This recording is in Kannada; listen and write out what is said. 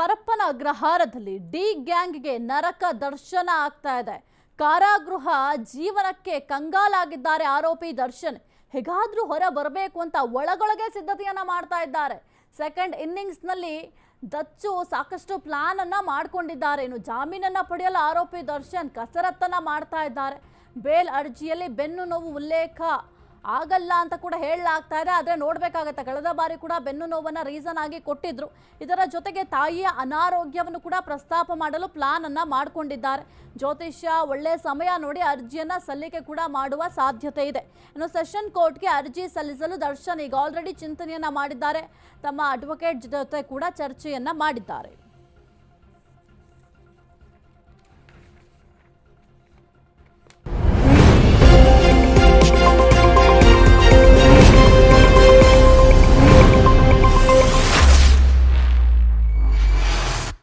ಪರಪ್ಪನ ಅಗ್ರಹಾರದಲ್ಲಿ ಡಿ ಗ್ಯಾಂಗ್ಗೆ ನರಕ ದರ್ಶನ ಆಗ್ತಾ ಇದೆ. ಕಾರಾಗೃಹ ಜೀವನಕ್ಕೆ ಕಂಗಾಲಾಗಿದ್ದಾರೆ ಆರೋಪಿ ದರ್ಶನ್. ಹೇಗಾದ್ರೂ ಹೊರ ಬರಬೇಕು ಅಂತ ಒಳಗೊಳಗೆ ಸಿದ್ಧತೆಯನ್ನ ಮಾಡ್ತಾ ಇದ್ದಾರೆ. ಸೆಕೆಂಡ್ ಇನ್ನಿಂಗ್ಸ್ ನಲ್ಲಿ ದಚ್ಚು ಸಾಕಷ್ಟು ಪ್ಲಾನ್ ಅನ್ನ ಮಾಡ್ಕೊಂಡಿದ್ದಾರೆ. ಇನ್ನು ಜಾಮೀನನ್ನ ಪಡೆಯಲು ಆರೋಪಿ ದರ್ಶನ್ ಕಸರತ್ತನ್ನ ಮಾಡ್ತಾ ಇದ್ದಾರೆ. ಬೇಲ್ ಅರ್ಜಿಯಲ್ಲಿ ಬೆನ್ನು ನೋವು ಉಲ್ಲೇಖ ಆಗಲ್ಲ ಅಂತ ಕೂಡ ಹೇಳಲಾಗ್ತಾ ಇದೆ. ಆದರೆ ನೋಡಬೇಕಾಗತ್ತೆ. ಕಳೆದ ಬಾರಿ ಕೂಡ ಬೆನ್ನು ನೋವನ್ನ ರೀಸನ್ ಆಗಿ ಕೊಟ್ಟಿದ್ರು. ಇದರ ಜೊತೆಗೆ ತಾಯಿಯ ಅನಾರೋಗ್ಯವನ್ನು ಕೂಡ ಪ್ರಸ್ತಾಪ ಮಾಡಲು ಪ್ಲಾನ್ ಅನ್ನ ಮಾಡಿಕೊಂಡಿದ್ದಾರೆ. ಜ್ಯೋತಿಷ್ಯ ಒಳ್ಳೆ ಸಮಯ ನೋಡಿ ಅರ್ಜಿಯನ್ನ ಸಲ್ಲಿಕೆ ಕೂಡ ಮಾಡುವ ಸಾಧ್ಯತೆ ಇದೆ. ಇನ್ನು ಸೆಷನ್ ಕೋರ್ಟ್ಗೆ ಅರ್ಜಿ ಸಲ್ಲಿಸಲು ದರ್ಶನ್ ಈಗ ಆಲ್ರೆಡಿ ಚಿಂತನೆಯನ್ನ ಮಾಡಿದ್ದಾರೆ. ತಮ್ಮ ಅಡ್ವೊಕೇಟ್ ಜೊತೆ ಕೂಡ ಚರ್ಚೆಯನ್ನ ಮಾಡಿದ್ದಾರೆ.